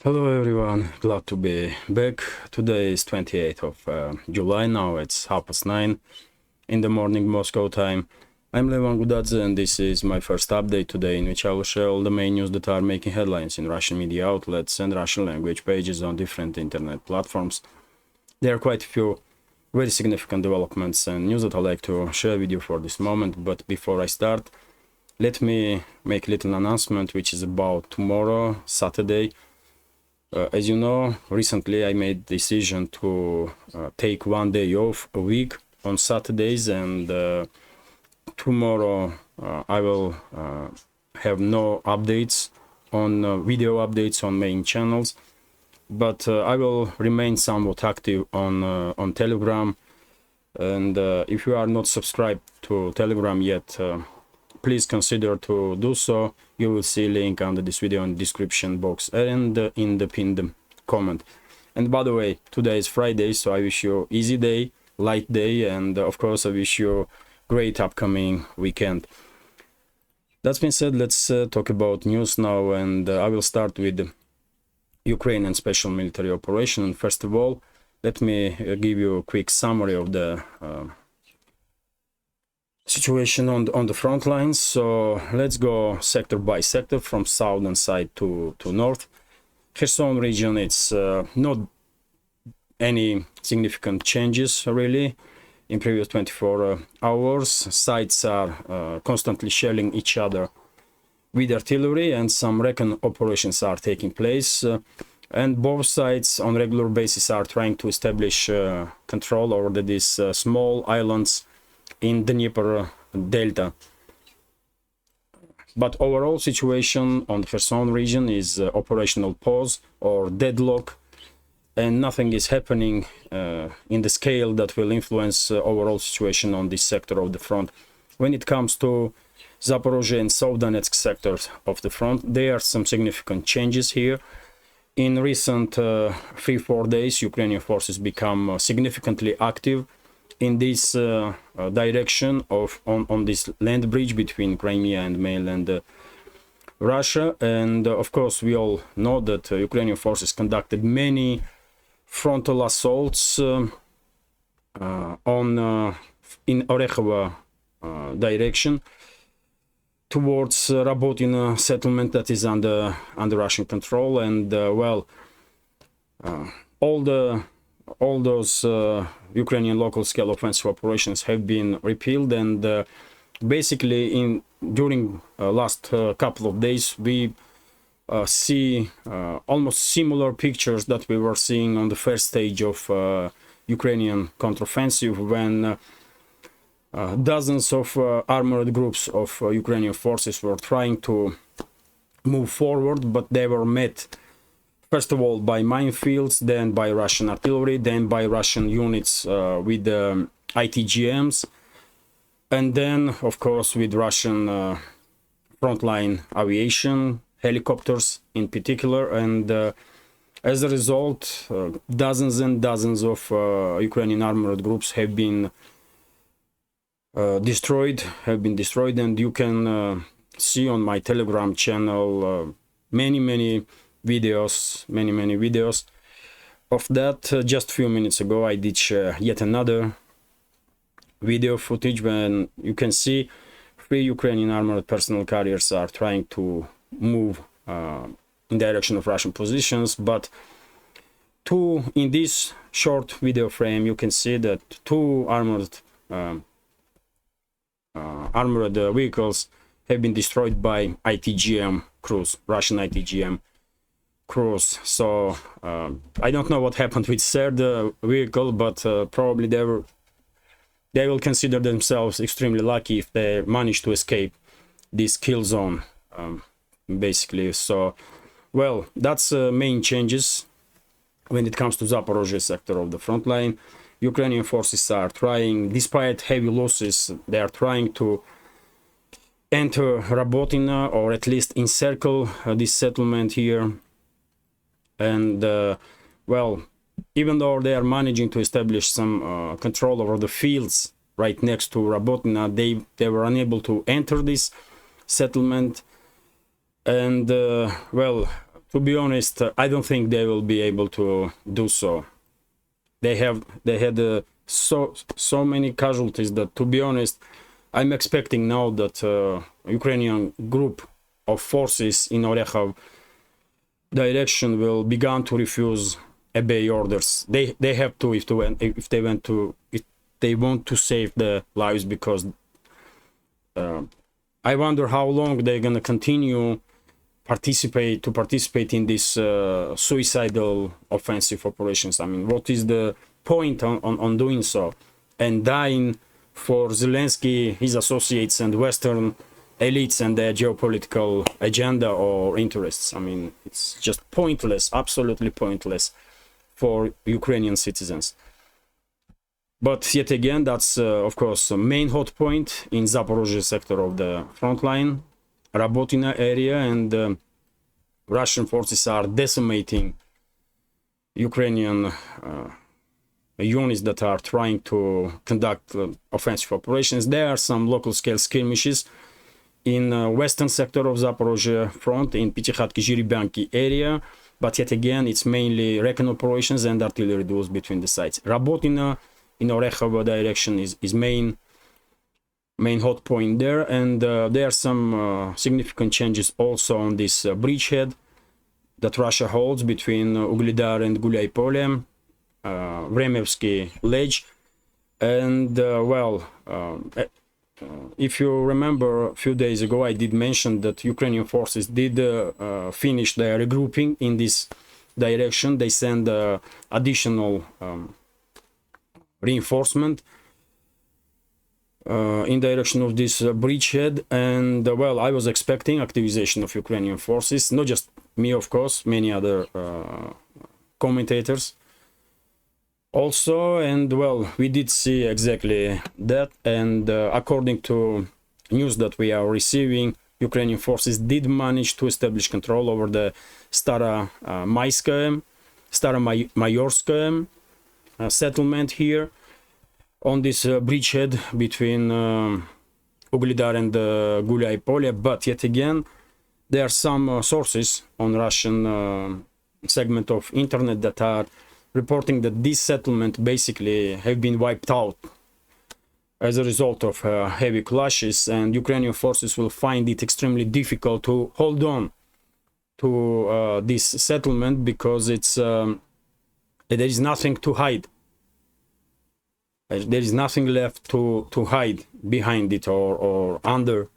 Hello everyone, glad to be back. Today is 28th of July, now it's 9:30 in the morning Moscow time. I'm Levan Gudadze and this is my first update today, in which I will share all the main news that are making headlines in Russian media outlets and Russian language pages on different internet platforms. There are quite a few very significant developments and news that I'd like to share with you for this moment, but before I start, let me make a little announcement which is about tomorrow, Saturday. As you know, recently I made the decision to take one day off a week on Saturdays, and tomorrow I will have no updates on video updates on main channels, but I will remain somewhat active on Telegram. And if you are not subscribed to Telegram yet, please consider to do so. You will see a link under this video in the description box and in the pinned comment. And by the way, today is Friday, so I wish you easy day, light day, and of course I wish you great upcoming weekend. That's been said, let's talk about news now, and I will start with Ukrainian special military operation. First of all, let me give you a quick summary of the situation on the front lines. So let's go sector by sector from southern side to north. Kherson region, it's not any significant changes really in previous 24 hours. Sides are constantly shelling each other with artillery, and some recon operations are taking place, and both sides on regular basis are trying to establish control over these small islands in the Dnieper Delta. But overall situation on the Kherson region is operational pause or deadlock, and nothing is happening in the scale that will influence overall situation on this sector of the front. When it comes to Zaporozhye and South Donetsk sectors of the front, there are some significant changes here. In recent 3-4 days, Ukrainian forces become significantly active in this direction of on this land bridge between Crimea and mainland Russia. And of course we all know that Ukrainian forces conducted many frontal assaults in Orekhovo direction towards Rabotina settlement that is under Russian control, and all those Ukrainian local scale offensive operations have been repealed, and basically during last couple of days we see almost similar pictures that we were seeing on the first stage of Ukrainian counteroffensive, when dozens of armored groups of Ukrainian forces were trying to move forward, but they were met first of all by minefields, then by Russian artillery, then by Russian units with ITGMs, and then of course with Russian frontline aviation, helicopters in particular. And as a result, dozens and dozens of Ukrainian armored groups have been destroyed, and you can see on my Telegram channel many videos of that. Just a few minutes ago I did share yet another video footage when you can see 3 Ukrainian armored personnel carriers are trying to move in direction of Russian positions, but in this short video frame you can see that 2 armored vehicles have been destroyed by ITGM crews, Russian ITGM crews. So I don't know what happened with third vehicle, but probably they will consider themselves extremely lucky if they manage to escape this kill zone, basically. So well, that's main changes when it comes to Zaporozhye sector of the front line. Ukrainian forces are trying, despite heavy losses, they are trying to enter Rabotina, or at least encircle this settlement here. And well, even though they are managing to establish some control over the fields right next to Rabotina, they were unable to enter this settlement. And well, to be honest, I don't think they will be able to do so. They had so many casualties that, to be honest, I'm expecting now that Ukrainian group of forces in Orekhov direction will begin to refuse obey orders. They have to if they want to save the lives, because I wonder how long they're gonna continue participate in this suicidal offensive operations. I mean, what is the point on doing so and dying for Zelensky, his associates, and Western elites and their geopolitical agenda or interests? I mean, it's just pointless, absolutely pointless for Ukrainian citizens. But yet again, that's of course a main hot point in Zaporozhye sector of the Frontline, Rabotina area, and Russian forces are decimating Ukrainian units that are trying to conduct offensive operations. There are some local scale skirmishes in western sector of Zaporozhye front, in Pitikhatki-Zhiribyanki area, but yet again it's mainly recon operations and artillery duels between the sides. Rabotina in Orekhov direction is main hot point there, and there are some significant changes also on this bridgehead that Russia holds between Uglidar and Gulyai-Polye, Vremevsky Ledge, and if you remember, a few days ago I did mention that Ukrainian forces did finish their regrouping in this direction. They send additional reinforcement in direction of this bridgehead, and I was expecting activization of Ukrainian forces, not just me, of course, many other commentators also, and we did see exactly that. And according to news that we are receiving, Ukrainian forces did manage to establish control over the Staromayorskaya settlement here on this bridgehead between Uglidar and Gulyai-Polye. But yet again, there are some sources on Russian segment of internet that are reporting that this settlement basically have been wiped out as a result of heavy clashes, and Ukrainian forces will find it extremely difficult to hold on to this settlement, because there is nothing to hide. There is nothing left to hide behind it or under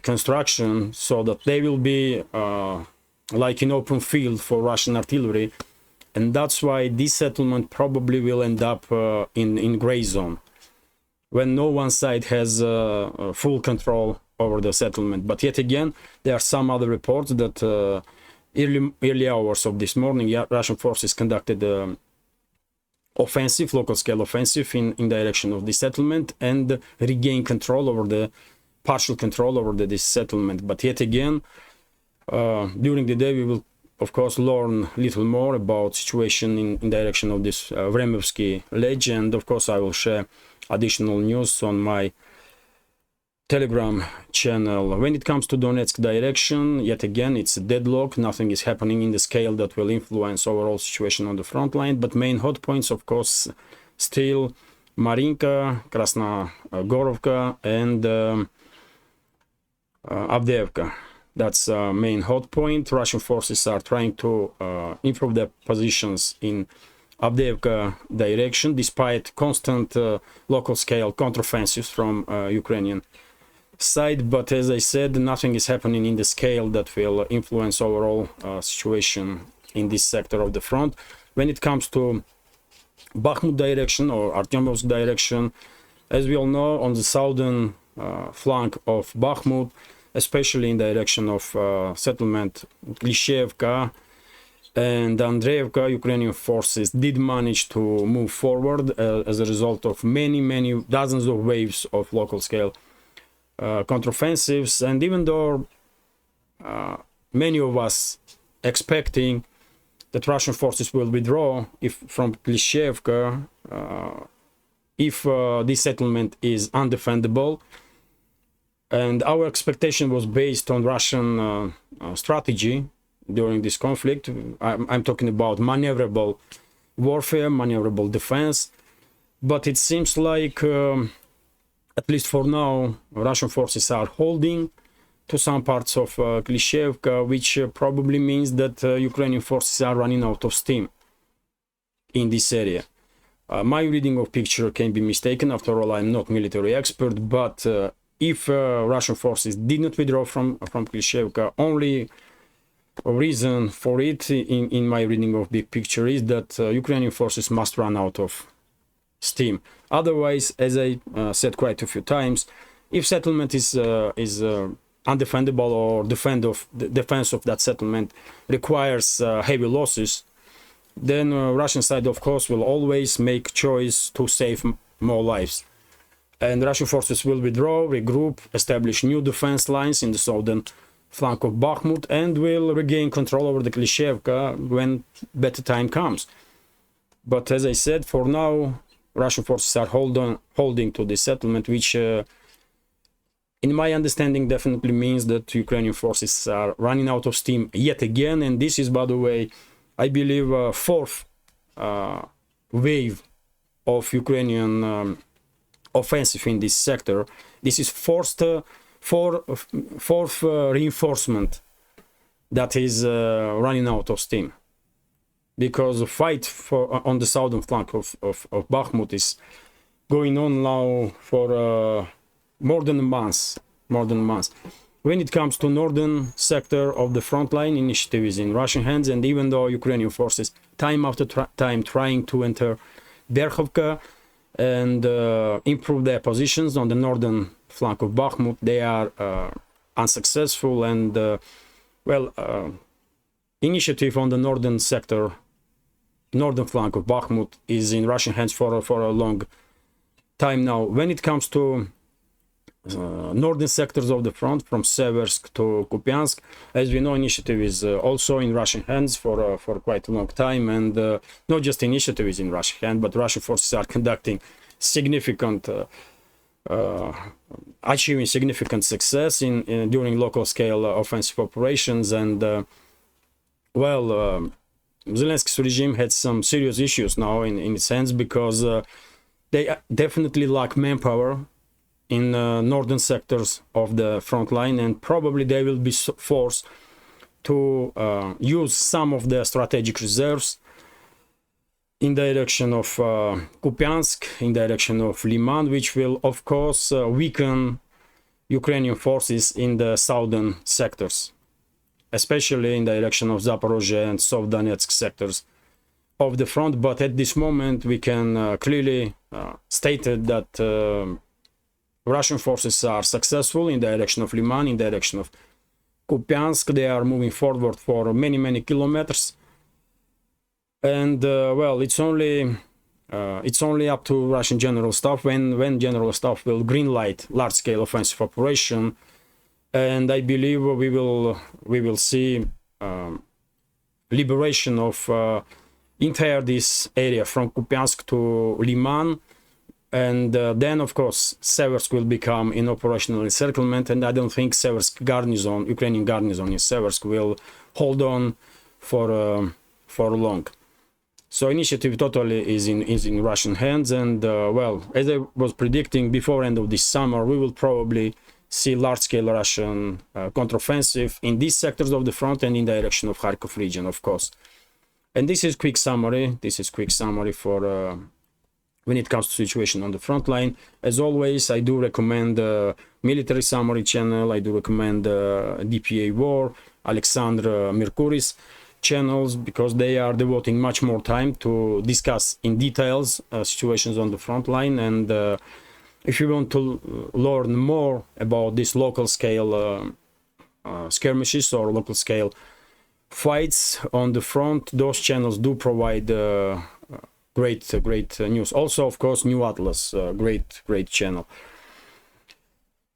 construction, so that they will be like an open field for Russian artillery. And that's why this settlement probably will end up in gray zone, when no one side has full control over the settlement. But yet again, there are some other reports that early hours of this morning, Russian forces conducted offensive, local scale offensive in direction of the settlement, and regain control over the partial control over this settlement. But yet again, during the day we will of course learn a little more about situation in direction of this Vremevsky Ledge, and of course I will share additional news on my Telegram channel. When it comes to Donetsk direction, yet again it's a deadlock. Nothing is happening in the scale that will influence overall situation on the front line, but main hot points of course still Marinka, Krasnogorovka, and Avdiivka. That's main hot point. Russian forces are trying to improve their positions in Avdiivka direction, despite constant local scale counteroffensives from Ukrainian side. But as I said, nothing is happening in the scale that will influence overall situation in this sector of the front. When it comes to Bakhmut direction or Artyomovsk direction, as we all know, on the southern flank of Bakhmut, especially in direction of settlement Klishevka and Andreevka, Ukrainian forces did manage to move forward as a result of many dozens of waves of local scale counteroffensives. And even though many of us expecting that Russian forces will withdraw from Klishevka if this settlement is undefendable, and our expectation was based on Russian strategy during this conflict. I'm talking about maneuverable warfare, maneuverable defense. But it seems like, at least for now, Russian forces are holding to some parts of Klishchevka, which probably means that Ukrainian forces are running out of steam in this area. My reading of picture can be mistaken. After all, I'm not military expert, but if Russian forces did not withdraw from Klishchevka, only reason for it in my reading of big picture is that Ukrainian forces must run out of steam. Otherwise, as I said quite a few times, if settlement is undefendable, or defense of that settlement requires heavy losses, then Russian side, of course, will always make choice to save more lives. And Russian forces will withdraw, regroup, establish new defense lines in the southern flank of Bakhmut, and will regain control over the Klishchevka when better time comes. But as I said, for now, Russian forces are holding to this settlement, which in my understanding definitely means that Ukrainian forces are running out of steam yet again. And this is, by the way, I believe, fourth wave of Ukrainian offensive in this sector. This is fourth reinforcement that is running out of steam, because the fight on the southern flank of Bakhmut is going on now for more than a month. When it comes to northern sector of the Frontline, initiative is in Russian hands, and even though Ukrainian forces time after time trying to enter Berkhovka and improve their positions on the northern flank of Bakhmut, they are unsuccessful. And initiative on the northern sector, northern flank of Bakhmut, is in Russian hands for a long time now. When it comes to northern sectors of the front, from Seversk to Kupiansk, as we know, initiative is also in Russian hands for quite a long time. And not just initiative is in Russian hands, but Russian forces are conducting significant achieving significant success in during local scale offensive operations. And Zelensky's regime had some serious issues now in its hands, because they definitely lack manpower in northern sectors of the front line, and probably they will be forced to use some of the strategic reserves in direction of Kupiansk, in direction of Liman, which will, of course, weaken Ukrainian forces in the southern sectors, especially in the direction of Zaporozhye and Sovdanetsk sectors of the front. But at this moment, we can clearly state that Russian forces are successful in the direction of Liman, in the direction of Kupiansk. They are moving forward for many kilometers. And it's only up to Russian General Staff when General Staff will greenlight large-scale offensive operation. And I believe we will see liberation of entire this area from Kupiansk to Liman. And then, of course, Seversk will become an operational encirclement, and I don't think Seversk garrison, Ukrainian garrison in Seversk, will hold on for long. So initiative totally is in Russian hands, and as I was predicting, before end of this summer, we will probably see large-scale Russian counteroffensive in these sectors of the front and in direction of Kharkov region, of course. And this is quick summary. For when it comes to situation on the front line. As always, I do recommend Military Summary channel. I do recommend DPA War, Alexandr Mercury's channels, because they are devoting much more time to discuss in details situations on the front line. And if you want to learn more about this local scale skirmishes or local scale fights on the front, those channels do provide great news. Also, of course, New Atlas, great channel.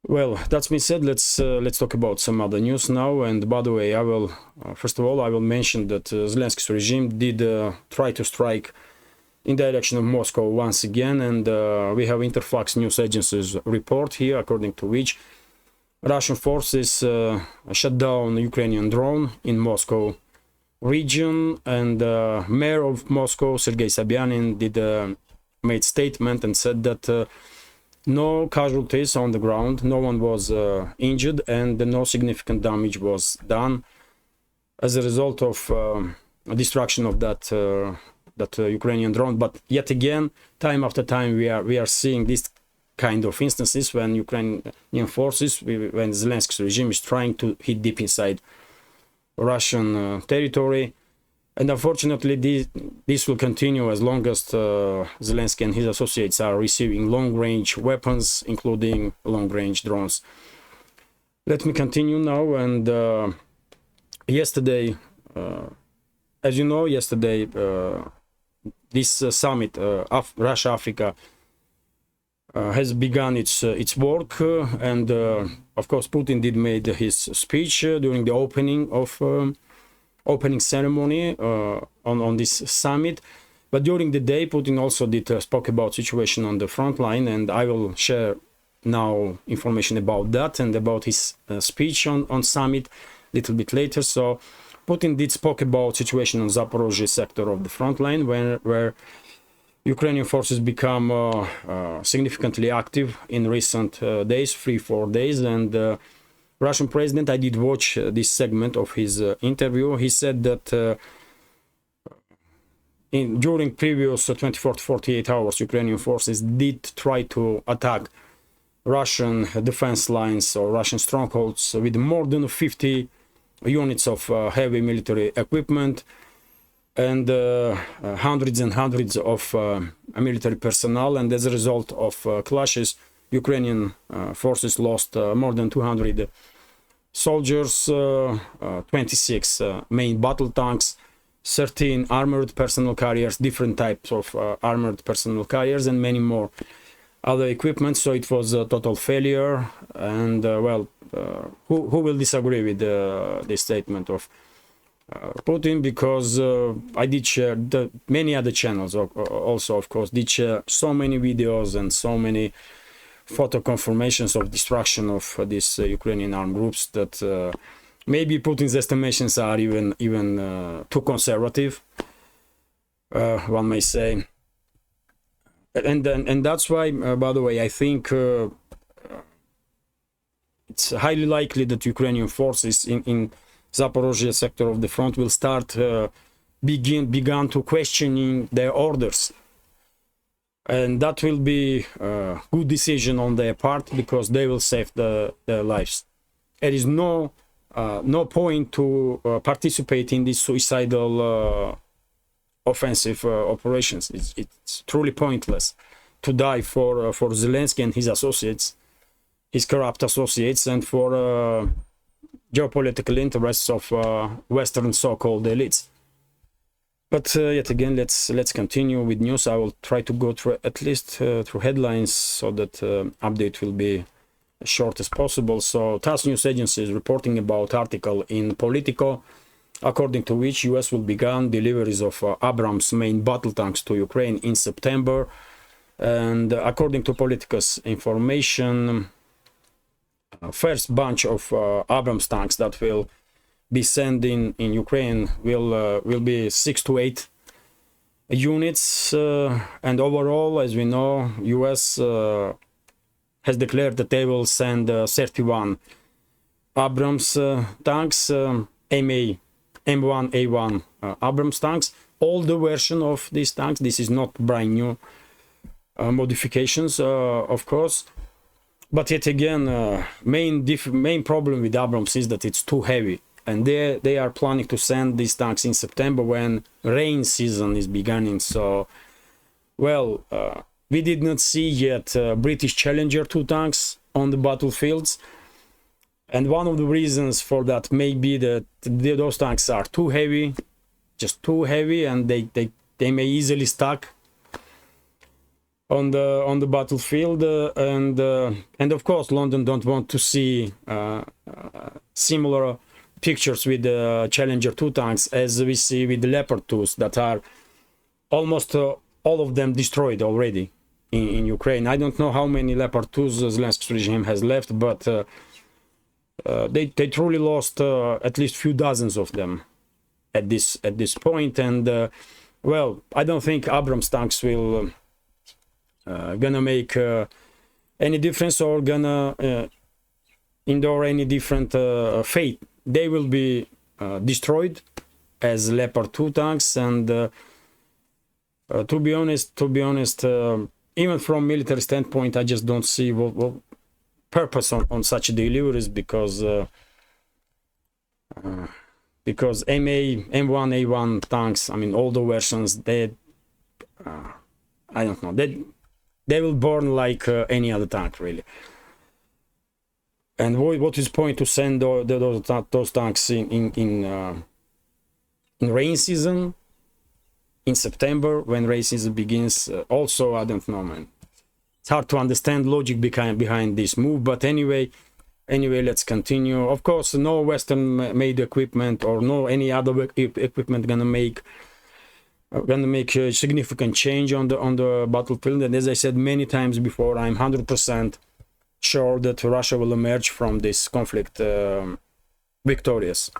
Well, that's been said. Let's talk about some other news now. And by the way, I will first of all I will mention that Zelensky's regime did try to strike in direction of Moscow once again, and we have Interfax news agency's report here, according to which Russian forces shut down a Ukrainian drone in Moscow region, and mayor of Moscow, Sergei Sobyanin, made statement and said that no casualties on the ground, no one was injured, and no significant damage was done as a result of destruction of that Ukrainian drone. But yet again, time after time, we are seeing this kind of instances when Ukrainian forces, when Zelensky's regime is trying to hit deep inside Russian territory. And unfortunately, this will continue as long as Zelensky and his associates are receiving long-range weapons, including long-range drones. Let me continue now. And yesterday, as you know, yesterday, this summit, Russia-Africa, has begun its work, and of course Putin did made his speech during the opening ceremony on this summit. But during the day, Putin also spoke about situation on the front line, and I will share now information about that and about his speech on summit a little bit later. So Putin did spoke about situation on Zaporozhye sector of the front line, where Ukrainian forces become significantly active in recent days, 3-4 days. And Russian president, I did watch this segment of his interview. He said that during previous 24 to 48 hours, Ukrainian forces did try to attack Russian defense lines or Russian strongholds with more than 50 units of heavy military equipment, and hundreds and hundreds of military personnel. And as a result of clashes, Ukrainian forces lost more than 200 soldiers, 26 main battle tanks, 13 armored personnel carriers, different types of armored personnel carriers, and many more other equipment. So it was a total failure. And who will disagree with this statement of Putin? Because I did share, many other channels also, of course, did share so many videos and so many photo confirmations of destruction of these Ukrainian armed groups that maybe Putin's estimations are even too conservative, one may say. And that's why, by the way, I think it's highly likely that Ukrainian forces in Zaporozhye sector of the front will start began to questioning their orders, and that will be a good decision on their part, because they will save their lives. There is no point to participate in these suicidal offensive operations. It's truly pointless to die for Zelensky and his associates, his corrupt associates, and for geopolitical interests of Western so-called elites. But yet again, let's continue with news. I will try to go through at least through headlines so that update will be as short as possible. So TASS news agency is reporting about article in Politico, according to which US will begin deliveries of Abrams main battle tanks to Ukraine in September. And according to Politico's information, first bunch of Abrams tanks that will be sent in Ukraine will be 6 to 8 units, and overall, as we know, US has declared that they will send 31 Abrams tanks, M1A1 Abrams tanks, all the version of these tanks. This is not brand new modifications, of course. But yet again, main problem with Abrams is that it's too heavy, and they are planning to send these tanks in September when rain season is beginning. So, well, we did not see yet British Challenger 2 tanks on the battlefields, and one of the reasons for that may be that those tanks are too heavy, just too heavy, and they may easily stuck on the battlefield, and of course London don't want to see similar pictures with the Challenger 2 tanks as we see with the Leopard 2s that are almost all of them destroyed already in Ukraine. I don't know how many Leopard 2s Zelensky's regime has left, but they truly lost at least few dozens of them this point. And well, I don't think Abrams tanks will gonna make any difference or gonna endure any different fate. They will be destroyed as Leopard 2 tanks. And to be honest, even from military standpoint, I just don't see what purpose on such deliveries, because M1, A1 tanks, I mean all the versions, they I don't know, they will burn like any other tank really. And what is point to send those tanks in rain season, in September, when rain season begins? Also, I don't know, man. It's hard to understand logic behind this move. But anyway, let's continue. Of course, no Western-made equipment or no any other equipment gonna make a significant change on the battlefield. And as I said many times before, I'm 100% sure that Russia will emerge from this conflict victorious.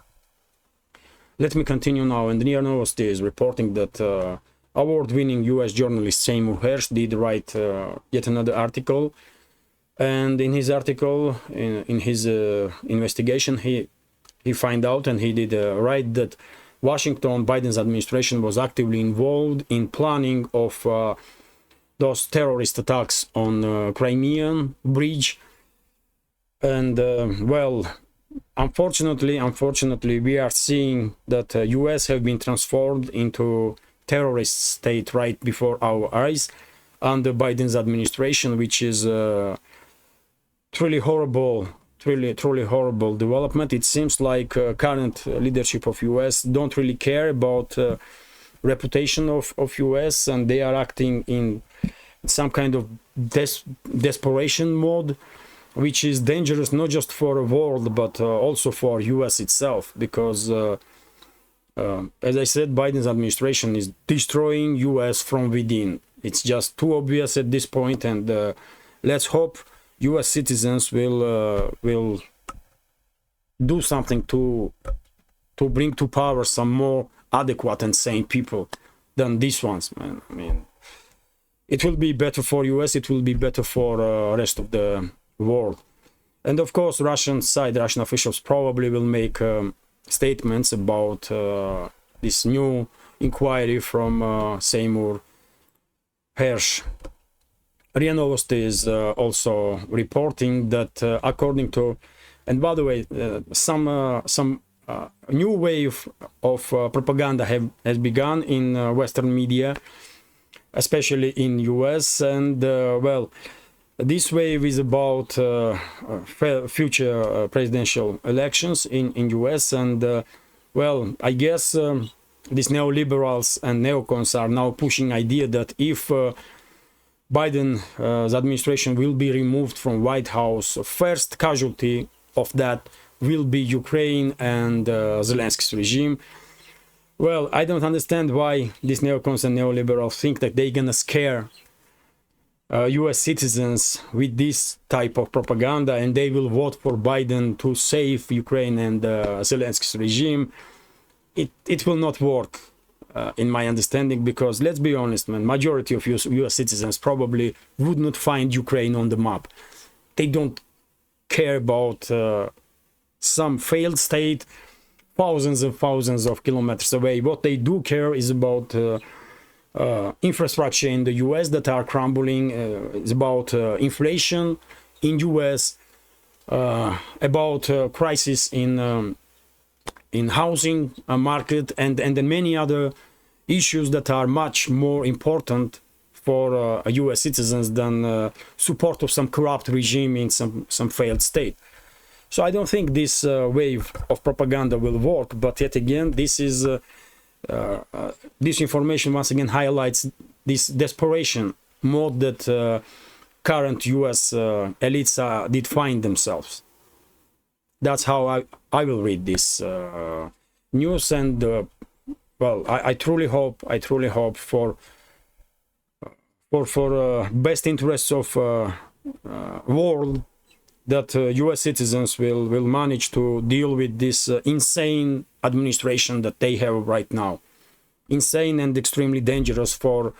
Let me continue now. And Nia Novosti is reporting that award-winning US journalist Seymour Hersh did write yet another article. And in his article, in his investigation, he found out, and he did write that Washington, Biden's administration was actively involved in planning of those terrorist attacks on Crimean bridge. And well, unfortunately, we are seeing that US have been transformed into terrorist state right before our eyes under Biden's administration, which is truly horrible development. It seems like current leadership of US don't really care about reputation of US, and they are acting in some kind of desperation mode, which is dangerous not just for the world but also for US itself, because as I said, Biden's administration is destroying US from within. It's just too obvious at this point, and let's hope US citizens will do something to bring to power some more adequate and sane people than these ones, man. I mean, it will be better for US, it will be better for rest of the world. And of course, Russian officials probably will make statements about this new inquiry from Seymour Hersh. RIA Novosti is also reporting that according to, and by the way, some new wave of propaganda has begun in Western media, especially in US, and well, this wave is about future presidential elections in US, and well, I guess these neoliberals and neocons are now pushing idea that if Biden's administration will be removed from White House, first casualty of that will be Ukraine and Zelensky's regime. Well, I don't understand why these neocons and neoliberals think that they're gonna scare US citizens with this type of propaganda and they will vote for Biden to save Ukraine and Zelensky's regime. It will not work, in my understanding, because let's be honest, man, majority of US citizens probably would not find Ukraine on the map. They don't care about some failed state thousands and thousands of kilometers away. What they do care is about infrastructure in the US that are crumbling. It's about inflation in US, about crisis in housing market, and many other issues that are much more important for US citizens than support of some corrupt regime in some failed state. So I don't think this wave of propaganda will work, but yet again, this is this information once again highlights this desperation mode that current US elites did find themselves. That's how I will read this news, and well, I truly hope for best interests of world that US citizens will manage to deal with this insane administration that they have right now. Insane and extremely dangerous for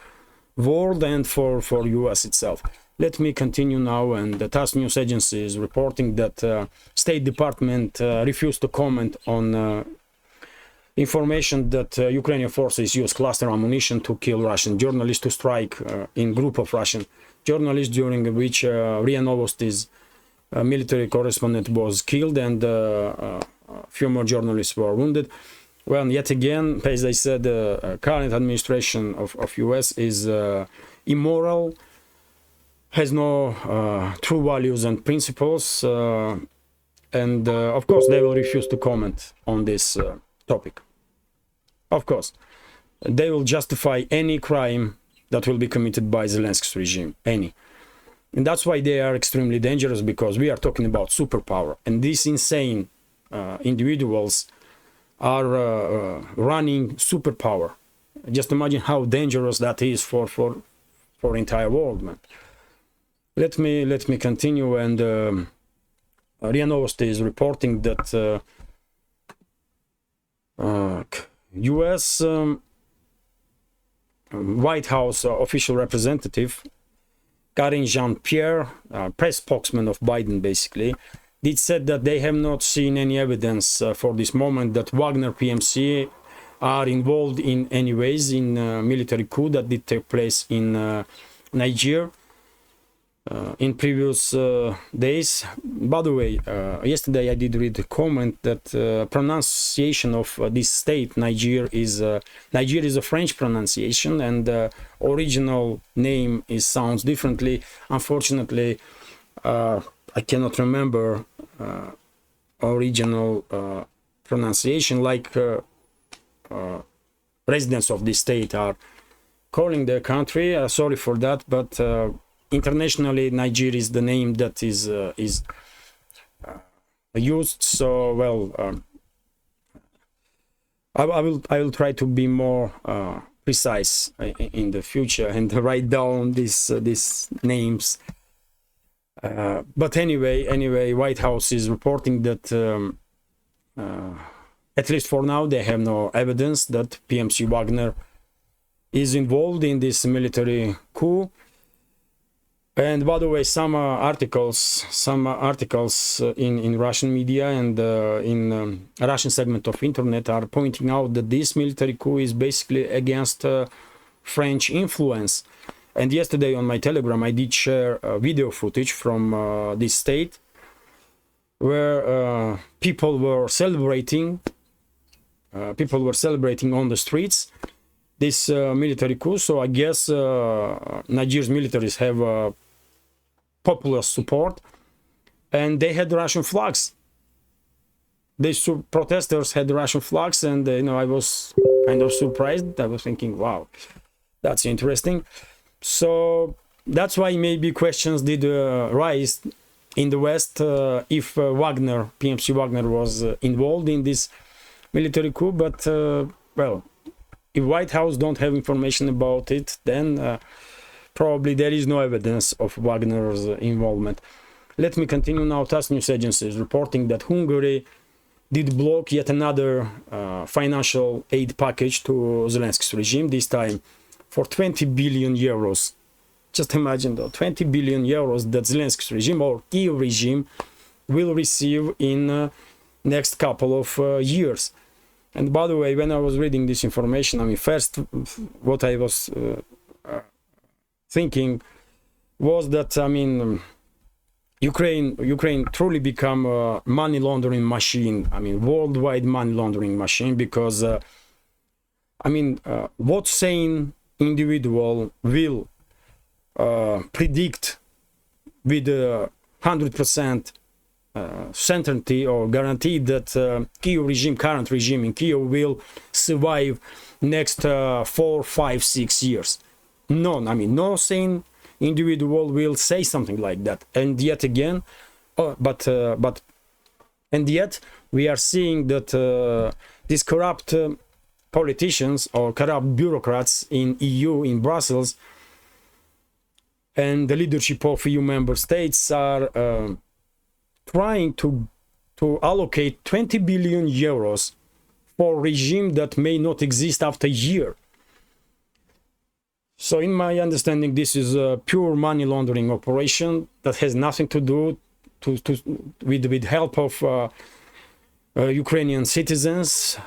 world and for US itself. Let me continue now, and the TASS news agency is reporting that State Department refused to comment on information that Ukrainian forces use cluster ammunition to kill Russian journalists, to strike in group of Russian journalists, during which RIA Novosti's military correspondent was killed and a few more journalists were wounded. Well, yet again, as I said, the current administration of US is immoral, has no true values and principles, and of course they will refuse to comment on this topic. Of course, they will justify any crime that will be committed by Zelensky's regime, any. And that's why they are extremely dangerous, because we are talking about superpower, and these insane individuals are running superpower. Just imagine how dangerous that is for entire world, man. Let me continue, and RIA Novosti is reporting that US White House official representative Karine Jean-Pierre, press spokesman of Biden basically, did said that they have not seen any evidence for this moment that Wagner PMC are involved in any ways in military coup that did take place in Niger in previous days. By the way, yesterday I did read a comment that pronunciation of this state, Niger, is a French pronunciation, and original name sounds differently. Unfortunately, I cannot remember original pronunciation, like residents of this state are calling their country. Sorry for that, but internationally, Niger is the name that is used. So, well, I will try to be more precise in the future and write down these names. But anyway, White House is reporting that at least for now they have no evidence that PMC Wagner is involved in this military coup. And by the way, some articles in Russian media and in a Russian segment of internet are pointing out that this military coup is basically against French influence. And yesterday on my Telegram, I did share video footage from this state where people were celebrating on the streets this military coup. So I guess Niger's militaries have popular support, and they had Russian flags. These protesters had Russian flags, and I was kind of surprised. I was thinking, wow, that's interesting. So that's why maybe questions did rise in the West if PMC Wagner was involved in this military coup. But well, if White House don't have information about it, then probably there is no evidence of Wagner's involvement. Let me continue now. TASS news agency is reporting that Hungary did block yet another financial aid package to Zelensky's regime, this time for 20 billion euros. Just imagine though, 20 billion euros that Zelensky's regime or Kyiv regime will receive in next couple of years. And by the way, when I was reading this information, I mean, first what I was thinking was that, I mean, Ukraine truly become a money laundering machine. I mean, worldwide money laundering machine, because I mean, what sane individual will predict with 100% certainty or guarantee that current regime in Kyiv will survive next 4, 5, 6 years? None. I mean, no sane individual will say something like that. And yet again, and yet we are seeing that these corrupt politicians or corrupt bureaucrats in EU, in Brussels, and the leadership of EU member states are trying to allocate 20 billion euros for a regime that may not exist after a year. So in my understanding, this is a pure money laundering operation that has nothing to do with help of Ukrainian citizens.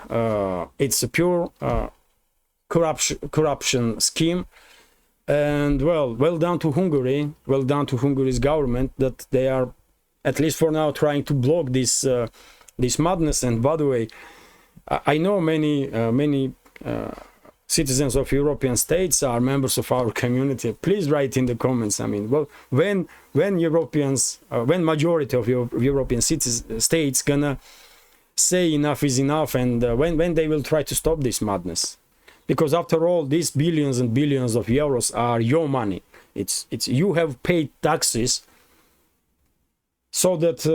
It's a pure corruption scheme. And well done to Hungary, well done to Hungary's government that they are, at least for now, trying to block this madness. And by the way, I know many citizens of European states are members of our community. Please write in the comments. I mean, well, when Europeans, when majority of European states gonna say enough is enough, and when they will try to stop this madness? Because after all, these billions and billions of euros are your money. It's you have paid taxes so that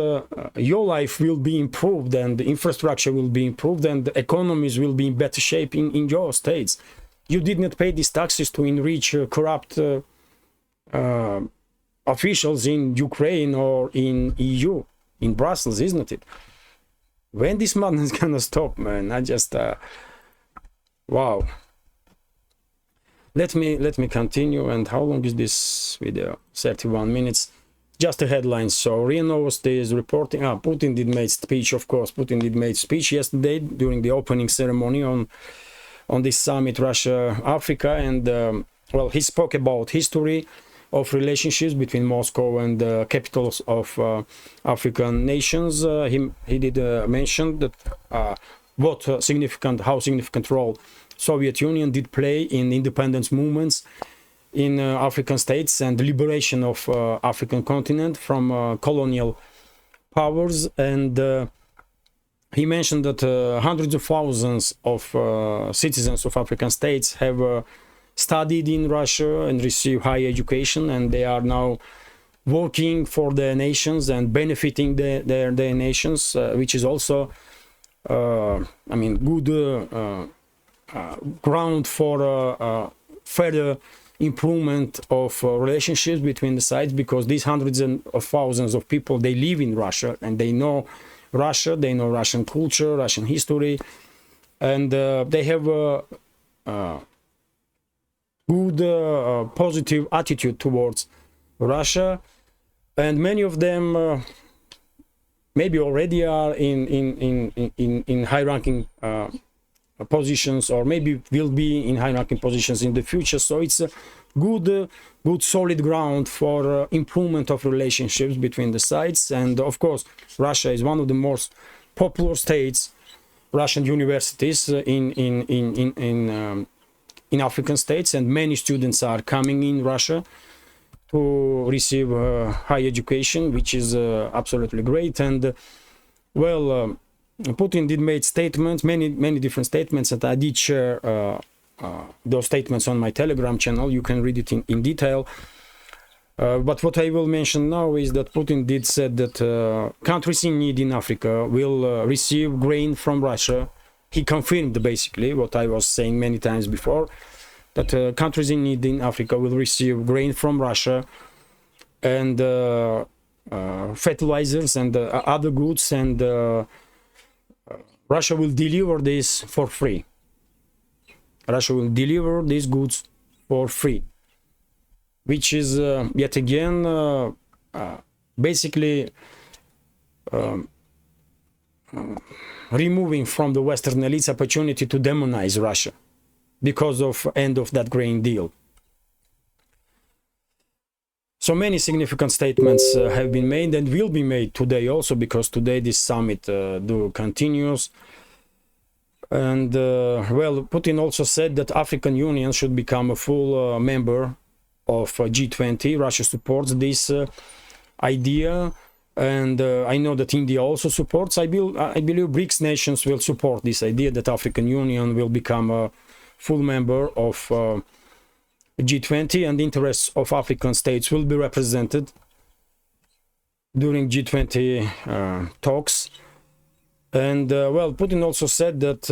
your life will be improved and the infrastructure will be improved and the economies will be in better shape in your states. You did not pay these taxes to enrich corrupt officials in Ukraine or in EU, in Brussels, isn't it? When this madness is gonna stop, man? I just wow. Let me continue. And how long is this video? 31 minutes. Just a headline. So RIA Novosti is reporting. Putin did make speech, of course. Putin did make speech yesterday during the opening ceremony on this summit, Russia-Africa, and well, he spoke about history of relationships between Moscow and the capitals of African nations. He did mention that how significant role Soviet Union did play in independence movements in African states and the liberation of African continent from colonial powers. And he mentioned that hundreds of thousands of citizens of African states have studied in Russia and received higher education, and they are now working for their nations and benefiting their nations, which is also I mean, good ground for further improvement of relationships between the sides, because these hundreds of thousands of people, they live in Russia and they know Russia, they know Russian culture, Russian history, and they have a good positive attitude towards Russia, and many of them maybe already are in high-ranking positions, or maybe will be in high-ranking positions in the future. So it's a good solid ground for improvement of relationships between the sides. And of course, Russia is one of the most popular states, Russian universities in African states, and many students are coming in Russia to receive high education, which is absolutely great. And well, Putin did make statements, many different statements, and I did share those statements on my Telegram channel. You can read it in detail. But what I will mention now is that Putin did said that countries in need in Africa will receive grain from Russia. He confirmed basically what I was saying many times before, that countries in need in Africa will receive grain from Russia and fertilizers and other goods, and Russia will deliver this for free. Russia will deliver these goods for free, which is yet again basically removing from the Western elites opportunity to demonize Russia because of end of that grain deal. So many significant statements have been made and will be made today also, because today this summit continues. And well, Putin also said that African Union should become a full member of G20. Russia supports this idea, and I know that India also supports. I believe BRICS nations will support this idea that African Union will become a full member of G20, and the interests of African states will be represented during G20 talks. And well, Putin also said that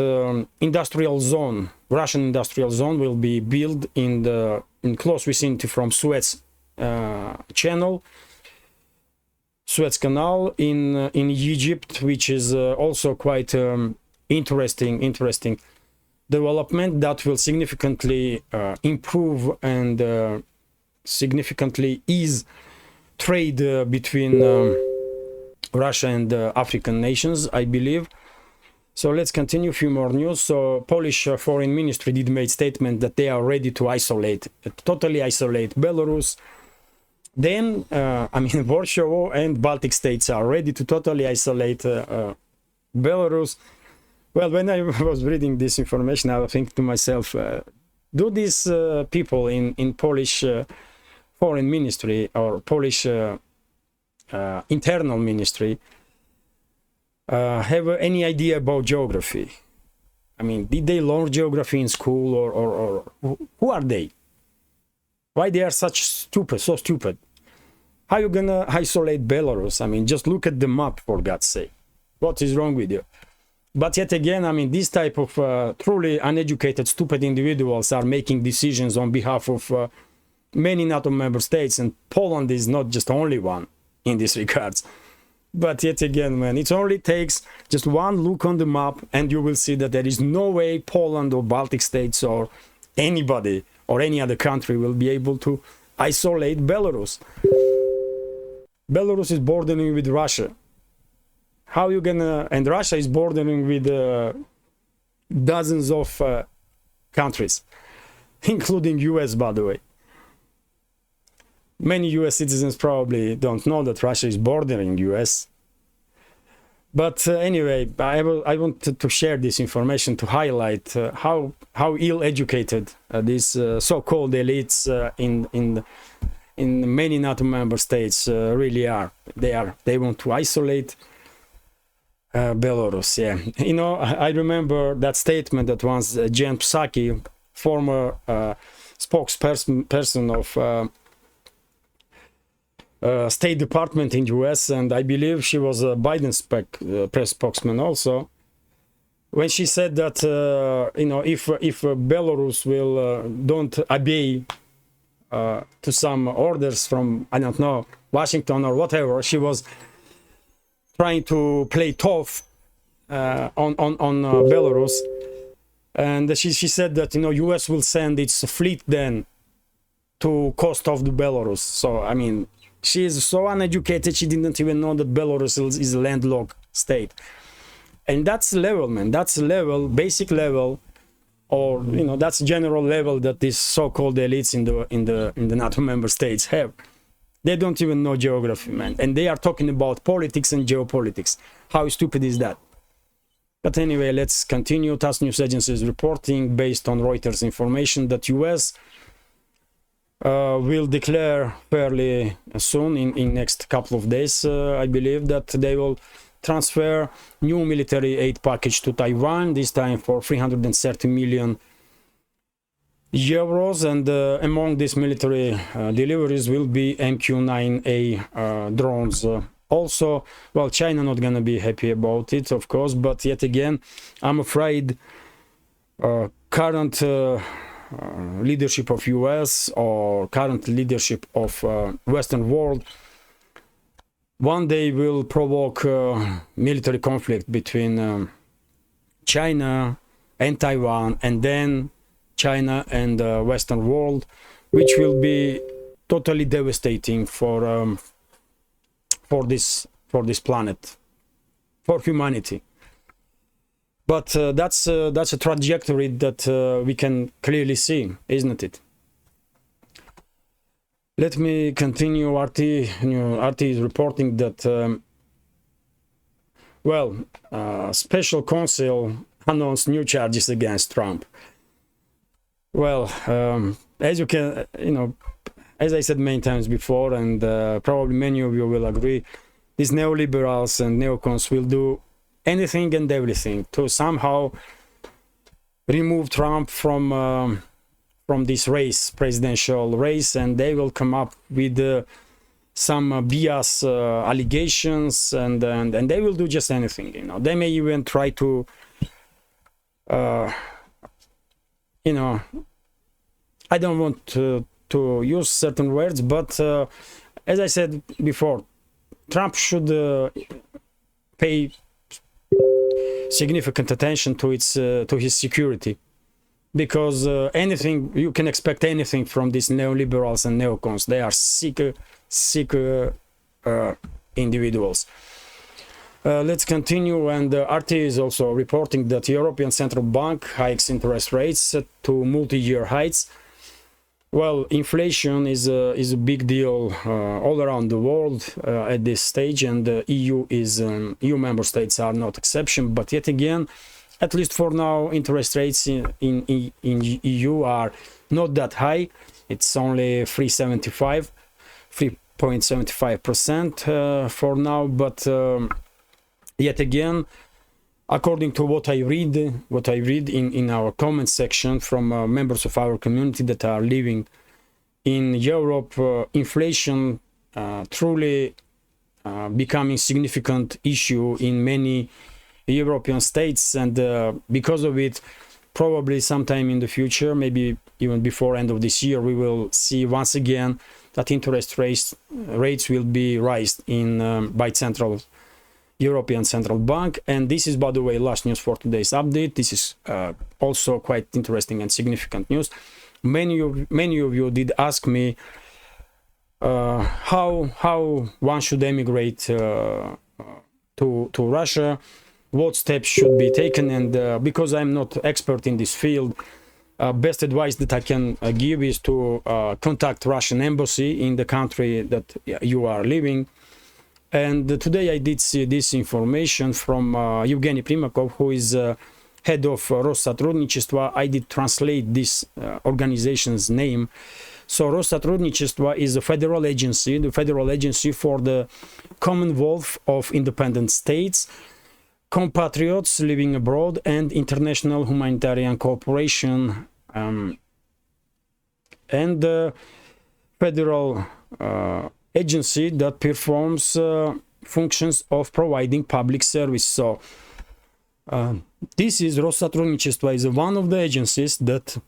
Russian industrial zone will be built in close vicinity from Suez Channel. Suez Canal in Egypt, which is also quite interesting development that will significantly improve and significantly ease trade between Russia and African nations, I believe. So let's continue. A few more news. So Polish foreign ministry did make statement that they are ready to totally isolate Belarus. Then, I mean, Warsaw and Baltic states are ready to totally isolate Belarus. Well, when I was reading this information, I was thinking to myself, do these people in Polish foreign ministry or Polish internal ministry have any idea about geography? I mean, did they learn geography in school, or who are they? Why they are so stupid? How you gonna isolate Belarus? I mean, just look at the map, for God's sake. What is wrong with you? But yet again, I mean, this type of truly uneducated, stupid individuals are making decisions on behalf of many NATO member states, and Poland is not just only one in this regards. But yet again, man, it only takes just one look on the map and you will see that there is no way Poland or Baltic states or anybody or any other country will be able to isolate Belarus. Belarus is bordering with Russia. How you gonna... And Russia is bordering with dozens of countries, including US, by the way. Many US citizens probably don't know that Russia is bordering US. But anyway, I wanted to share this information to highlight how ill-educated these so-called elites in many NATO member states really are. They want to isolate Belarus. Yeah, you know, I remember that statement that once Jen Psaki, former spokesperson of State Department in US, and I believe she was a Biden press spokesman also, when she said that you know, if Belarus will don't obey to some orders from, I don't know, Washington or whatever, she was trying to play tough on Belarus, and she said that, you know, US will send its fleet then to coast of the Belarus. So I mean, she is so uneducated, she didn't even know that Belarus is a landlocked state. And that's level, man. That's level, basic level, or, you know, that's general level that these so-called elites in the NATO member states have. They don't even know geography, man. And they are talking about politics and geopolitics. How stupid is that? But anyway, let's continue. TASS News Agency is reporting, based on Reuters information, that US will declare fairly soon, in next couple of days, I believe, that they will transfer new military aid package to Taiwan, this time for 330 million euros, and among these military deliveries will be MQ-9A drones. Also, well, China not gonna be happy about it, of course, but yet again, I'm afraid current leadership of US or current leadership of Western world one day will provoke military conflict between China and Taiwan, and then China and Western world, which will be totally devastating for this planet, for humanity. But that's a trajectory that we can clearly see, isn't it? Let me continue. RT is reporting that special counsel announced new charges against Trump. Well, as you can, as I said many times before, and probably many of you will agree, these neoliberals and neocons will do anything and everything to somehow remove Trump from this race, presidential race, and they will come up with some BS allegations, and they will do just anything. They may even try to I don't want to use certain words, but as I said before, Trump should pay significant attention to his security, because anything you can expect anything from these neoliberals and neocons. They are sick individuals. Let's continue. And RT is also reporting that the European Central Bank hikes interest rates to multi-year heights. Well, inflation is a big deal all around the world at this stage, and the EU member states are not exception. But yet again, at least for now, interest rates in EU are not that high. It's only 3.75% for now. But yet again, according to what I read in our comment section from members of our community that are living in Europe, inflation truly becoming significant issue in many European states, and because of it, probably sometime in the future, maybe even before end of this year, we will see once again that interest rates will be raised by European Central Bank. And this is, by the way, last news for today's update. This is also quite interesting and significant news. Many of you did ask me how one should emigrate to Russia, what steps should be taken, and because I'm not expert in this field, best advice that I can give is to contact Russian embassy in the country that you are living. And today I did see this information from Evgeny Primakov, who is head of Россотрудничество. I did translate this organization's name. So Россотрудничество is a federal agency, the federal agency for the Commonwealth of Independent States, compatriots living abroad, and international humanitarian cooperation, and the federal agency that performs functions of providing public service. So this is Россотрудничество, is one of the agencies that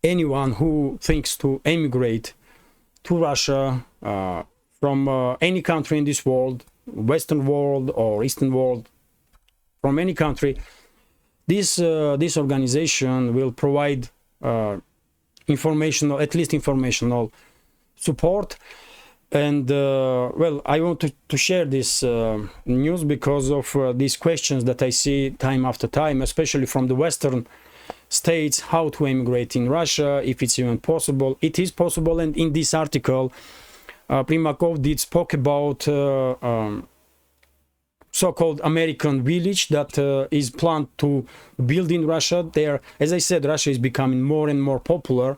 anyone who thinks to emigrate to Russia from any country in this world, Western world or Eastern world, from any country, this organization will provide informational, at least informational support. And well, I want to share this news because of these questions that I see time after time, especially from the Western states, how to emigrate in Russia, if it's even possible. It is possible, and in this article, Primakov did spoke about so-called American village that is planned to build in Russia. There, as I said, Russia is becoming more and more popular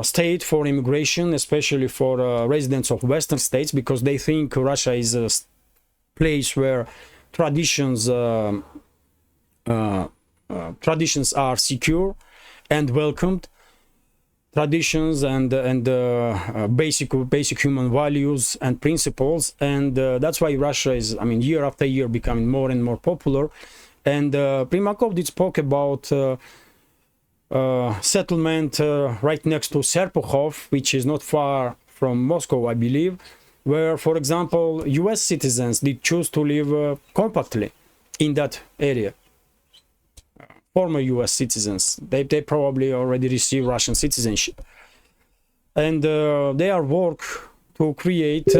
state for immigration, especially for residents of Western states, because they think Russia is a place where traditions are secure and welcomed, traditions and basic human values and principles, and that's why Russia is, I mean, year after year becoming more and more popular. And Primakov did spoke about settlement right next to Serpukhov, which is not far from Moscow, I believe, where, for example, US citizens did choose to live compactly in that area. Former US citizens, they probably already received Russian citizenship, and they are work to create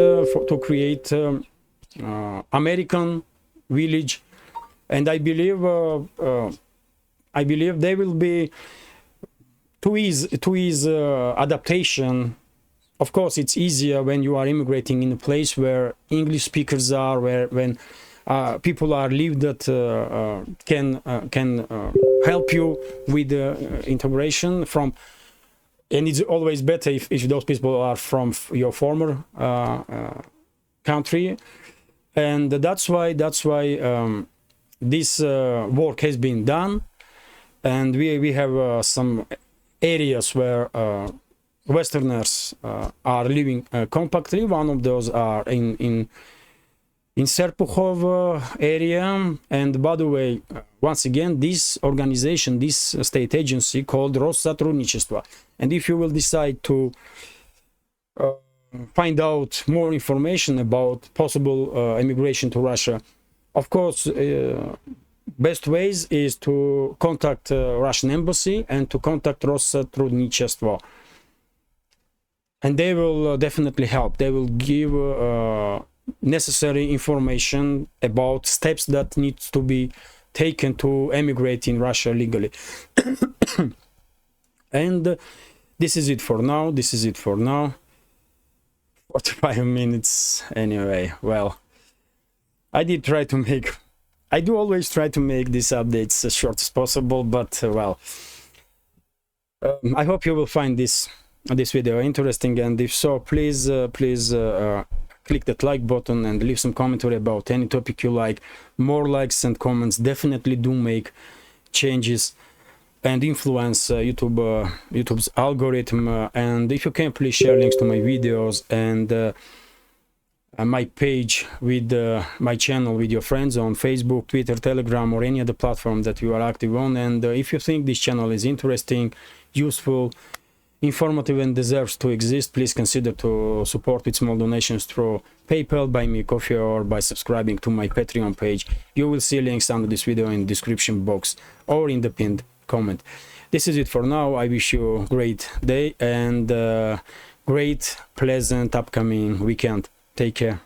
American village, and I believe they will be to ease adaptation. Of course, it's easier when you are immigrating in a place where English speakers are, when people are live that can help you with integration from, and it's always better if those people are from your former country, and that's why this work has been done, and we have some areas where Westerners are living compactly. One of those are in Serpukhov area. And by the way, once again, this organization, this state agency called Россотрудничество, and if you will decide to find out more information about possible emigration to Russia, of course, best ways is to contact Russian embassy and to contact Россотрудничество, and they will definitely help. They will give necessary information about steps that need to be taken to emigrate in Russia legally. And this is it for now. 45 minutes anyway. Well, I do always try to make these updates as short as possible, but well, I hope you will find this video interesting, and if so, please click that like button and leave some commentary about any topic you like. More likes and comments definitely do make changes and influence YouTube's algorithm. And if you can, please share links to my videos and my page with my channel with your friends on Facebook, Twitter, Telegram, or any other platform that you are active on. And if you think this channel is interesting, useful, informative, and deserves to exist, please consider to support with small donations through PayPal, Buy Me Coffee, or by subscribing to my Patreon page. You will see links under this video in the description box or in the pinned comment. This is it for now. I wish you a great day and great, pleasant upcoming weekend. Take care.